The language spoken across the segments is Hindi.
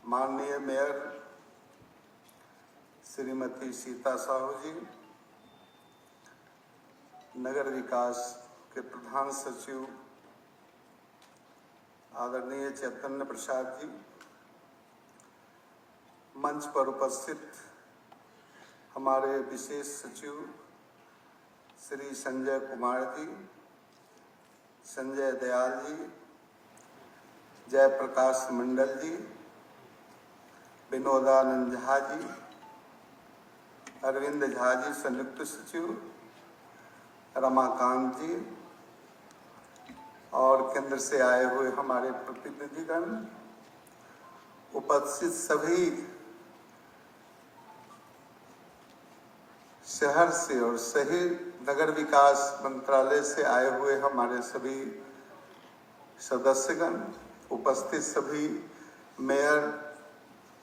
माननीय मेयर श्रीमती सीता साहू जी, नगर विकास के प्रधान सचिव आदरणीय चैतन्य प्रसाद जी, मंच पर उपस्थित हमारे विशेष सचिव श्री संजय कुमार जी, संजय दयाल जी, जयप्रकाश मंडल जी, विनोदानंद झा जी, अरविंद झा जी संयुक्त सचिव, रमाकांत जी और केंद्र से आए हुए हमारे प्रतिनिधिगण, उपस्थित सभी शहर से और सही नगर विकास मंत्रालय से आए हुए हमारे सभी सदस्यगण, उपस्थित सभी मेयर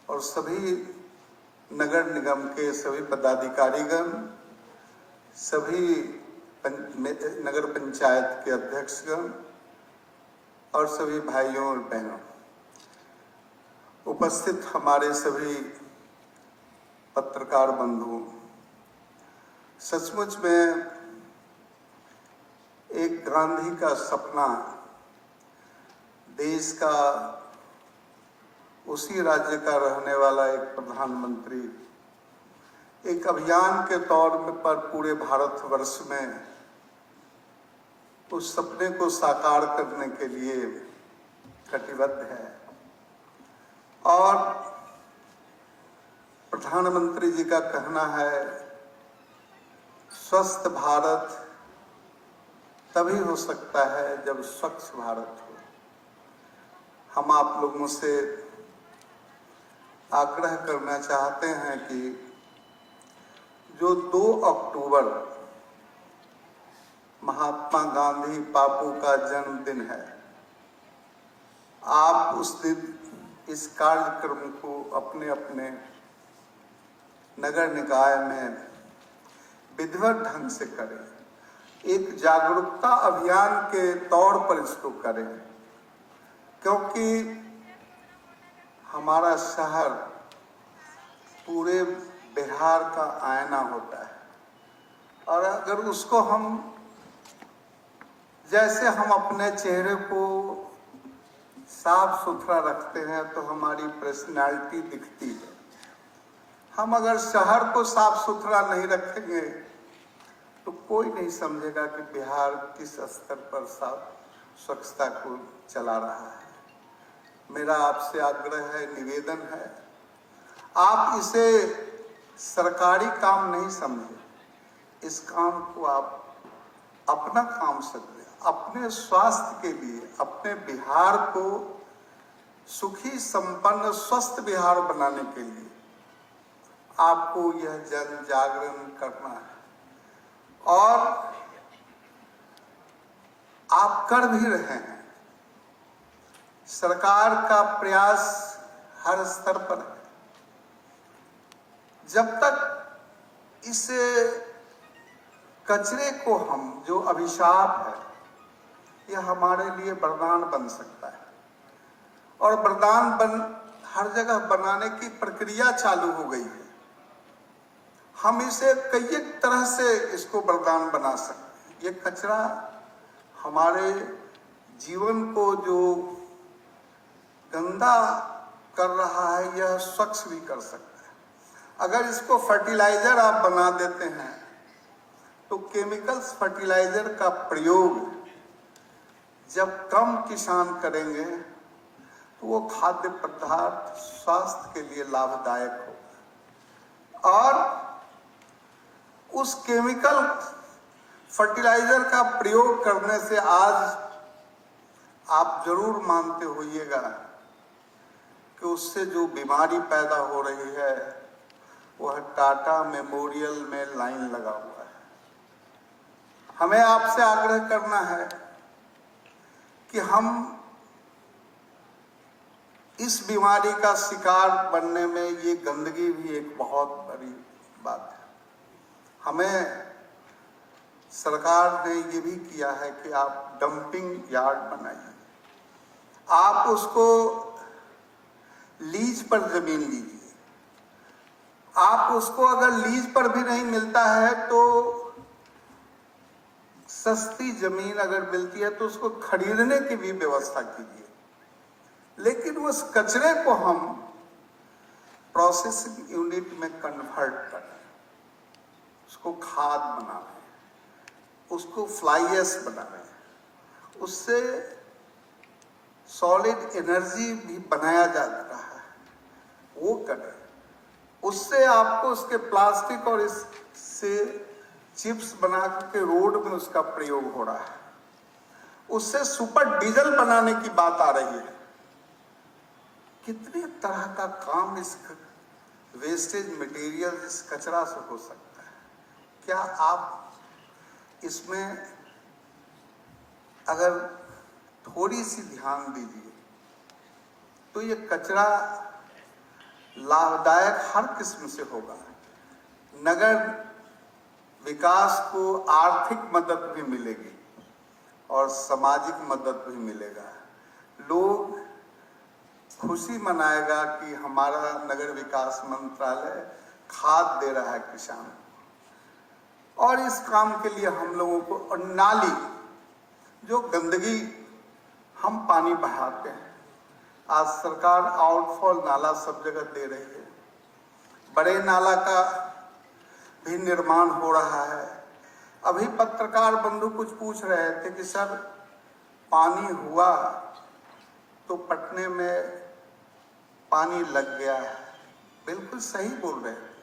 और सभी नगर निगम के सभी पदाधिकारीगण, सभी नगर पंचायत के अध्यक्षगण और सभी भाइयों और बहनों, उपस्थित हमारे सभी पत्रकार बंधुओं, सचमुच में एक गांधी का सपना देश का उसी राज्य का रहने वाला एक प्रधानमंत्री एक अभियान के तौर पर पूरे भारतवर्ष में उस सपने को साकार करने के लिए कटिबद्ध है। और प्रधानमंत्री जी का कहना है, स्वस्थ भारत तभी हो सकता है जब स्वच्छ भारत हो। हम आप लोगों से आग्रह करना चाहते हैं कि जो 2 अक्टूबर महात्मा गांधी बापू का जन्मदिन है, आप उस दिन इस कार्यक्रम को अपने अपने नगर निकाय में विधिवत ढंग से करें, एक जागरूकता अभियान के तौर पर इसको करें, क्योंकि हमारा शहर पूरे बिहार का आईना होता है और अगर उसको हम जैसे हम अपने चेहरे को साफ सुथरा रखते हैं तो हमारी पर्सनालिटी दिखती है। हम अगर शहर को साफ सुथरा नहीं रखेंगे तो कोई नहीं समझेगा कि बिहार किस स्तर पर स्वच्छता को चला रहा है। मेरा आपसे आग्रह है, निवेदन है, आप इसे सरकारी काम नहीं समझें, इस काम को आप अपना काम समझें, अपने स्वास्थ्य के लिए, अपने बिहार को सुखी संपन्न स्वस्थ बिहार बनाने के लिए आपको यह जन जागरण करना है और आप कर भी रहे हैं। सरकार का प्रयास हर स्तर पर है। जब तक इस कचरे को हम, जो अभिशाप है, यह हमारे लिए वरदान बन सकता है और वरदान हर जगह बनाने की प्रक्रिया चालू हो गई है। हम इसे कई तरह से इसको वरदान बना सकते हैं। ये कचरा हमारे जीवन को जो गंदा कर रहा है, यह स्वच्छ भी कर सकता है। अगर इसको फर्टिलाइजर आप बना देते हैं तो केमिकल्स फर्टिलाइजर का प्रयोग जब कम किसान करेंगे तो वो खाद्य पदार्थ स्वास्थ्य के लिए लाभदायक होगा। और उस केमिकल फर्टिलाइजर का प्रयोग करने से आज आप जरूर मानते होइएगा कि उससे जो बीमारी पैदा हो रही है वह टाटा मेमोरियल में लाइन लगा हुआ है। हमें आपसे आग्रह करना है कि हम इस बीमारी का शिकार बनने में ये गंदगी भी एक बहुत बड़ी बात है। हमें सरकार ने ये भी किया है कि आप डंपिंग यार्ड बनाइए, आप उसको लीज पर जमीन लीजिए, आप उसको अगर लीज पर भी नहीं मिलता है तो सस्ती जमीन अगर मिलती है तो उसको खरीदने की भी व्यवस्था कीजिए। लेकिन उस कचरे को हम प्रोसेसिंग यूनिट में कन्वर्ट करें, उसको खाद बनाएं, उसको फ्लाई ऐश बनाएं, उससे सॉलिड एनर्जी भी बनाया जा रहा है, वो करें। उससे आपको उसके प्लास्टिक और इससे चिप्स बना के रोड में उसका प्रयोग हो रहा है। उससे सुपर डीजल बनाने की बात आ रही है। कितने तरह का काम इस वेस्टेज मटेरियल, इस कचरा से हो सकता है। क्या आप इसमें अगर थोड़ी सी ध्यान दीजिए तो ये कचरा लाभदायक हर किस्म से होगा। नगर विकास को आर्थिक मदद भी मिलेगी और सामाजिक मदद भी मिलेगा। लोग खुशी मनाएगा कि हमारा नगर विकास मंत्रालय खाद दे रहा है किसान को। और इस काम के लिए हम लोगों को, और नाली, जो गंदगी हम पानी बहाते हैं, आज सरकार आउटफॉल नाला सब जगह दे रही है। बड़े नाला का भी निर्माण हो रहा है। अभी पत्रकार बंधु कुछ पूछ रहे थे कि सर पानी हुआ तो पटने में पानी लग गया है। बिल्कुल सही बोल रहे थे।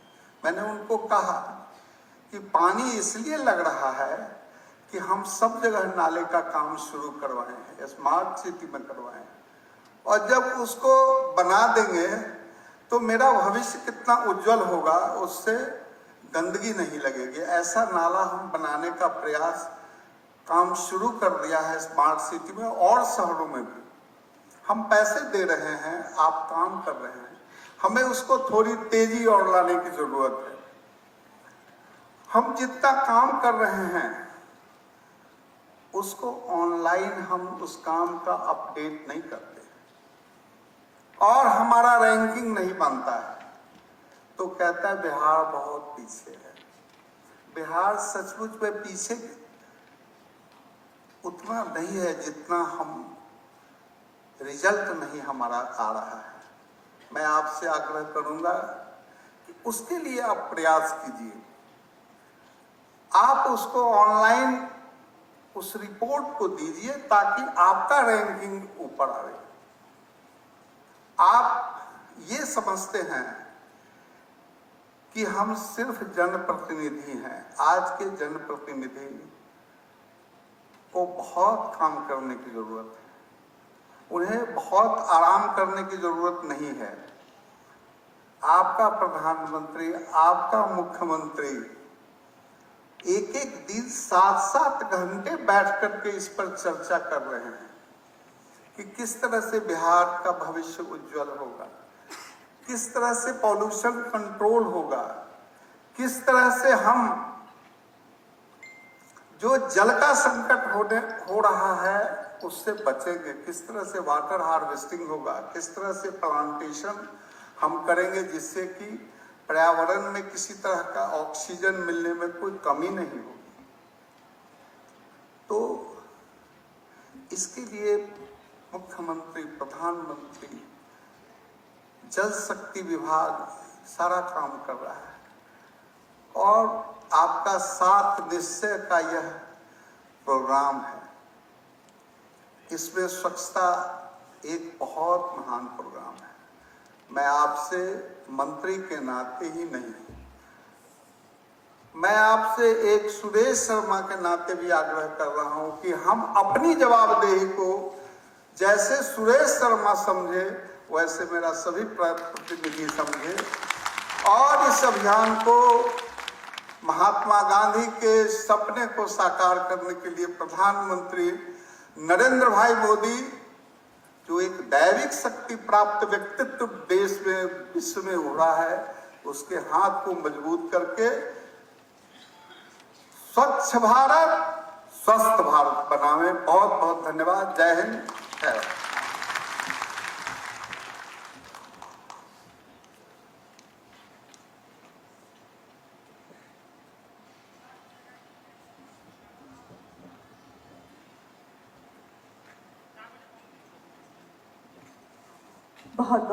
मैंने उनको कहा कि पानी इसलिए लग रहा है कि हम सब जगह नाले का काम शुरू करवाए हैं, स्मार्ट सिटी में करवाए हैं, और जब उसको बना देंगे तो मेरा भविष्य कितना उज्जवल होगा, उससे गंदगी नहीं लगेगी। ऐसा नाला हम बनाने का प्रयास, काम शुरू कर दिया है स्मार्ट सिटी में और शहरों में भी। हम पैसे दे रहे हैं, आप काम कर रहे हैं, हमें उसको थोड़ी तेजी और लाने की जरूरत है। हम जितना काम कर रहे हैं उसको ऑनलाइन हम उस काम का अपडेट नहीं करते और हमारा रैंकिंग नहीं बनता है तो कहता है बिहार बहुत पीछे है। बिहार सचमुच में पीछे उतना नहीं है जितना हम रिजल्ट नहीं हमारा आ रहा है। मैं आपसे आग्रह करूंगा कि उसके लिए आप प्रयास कीजिए। आप उसको ऑनलाइन उस रिपोर्ट को दीजिए ताकि आपका रैंकिंग ऊपर आए। आप ये समझते हैं कि हम सिर्फ जनप्रतिनिधि हैं। आज के जनप्रतिनिधि को बहुत काम करने की जरूरत है, उन्हें बहुत आराम करने की जरूरत नहीं है। आपका प्रधानमंत्री, आपका मुख्यमंत्री एक एक दिन 7-7 घंटे बैठ करके इस पर चर्चा कर रहे हैं कि किस तरह से बिहार का भविष्य उज्जवल होगा, किस तरह से पॉल्यूशन कंट्रोल होगा, किस तरह से हम जो जल का संकट हो रहा है उससे बचेंगे, किस तरह से वाटर हार्वेस्टिंग होगा, किस तरह से प्लांटेशन हम करेंगे जिससे कि पर्यावरण में किसी तरह का ऑक्सीजन मिलने में कोई कमी नहीं होगी। तो इसके लिए मुख्यमंत्री, प्रधानमंत्री, जल शक्ति विभाग सारा काम कर रहा है और आपका 7 निश्चय का यह प्रोग्राम है। इसमें स्वच्छता एक बहुत महान प्रोग्राम है। मैं आपसे मंत्री के नाते ही नहीं, मैं आपसे एक सुरेश शर्मा के नाते भी आग्रह कर रहा हूं कि हम अपनी जवाबदेही को जैसे सुरेश शर्मा समझे वैसे मेरा सभी प्रतिनिधि समझे और इस अभियान को महात्मा गांधी के सपने को साकार करने के लिए प्रधानमंत्री नरेंद्र भाई मोदी, जो एक दैविक शक्ति प्राप्त व्यक्तित्व देश में, विश्व में हो रहा है, उसके हाथ को मजबूत करके स्वच्छ भारत, स्वस्थ भारत बनावे। बहुत बहुत धन्यवाद। जय हिंद, जय भारत। बहुत बहुत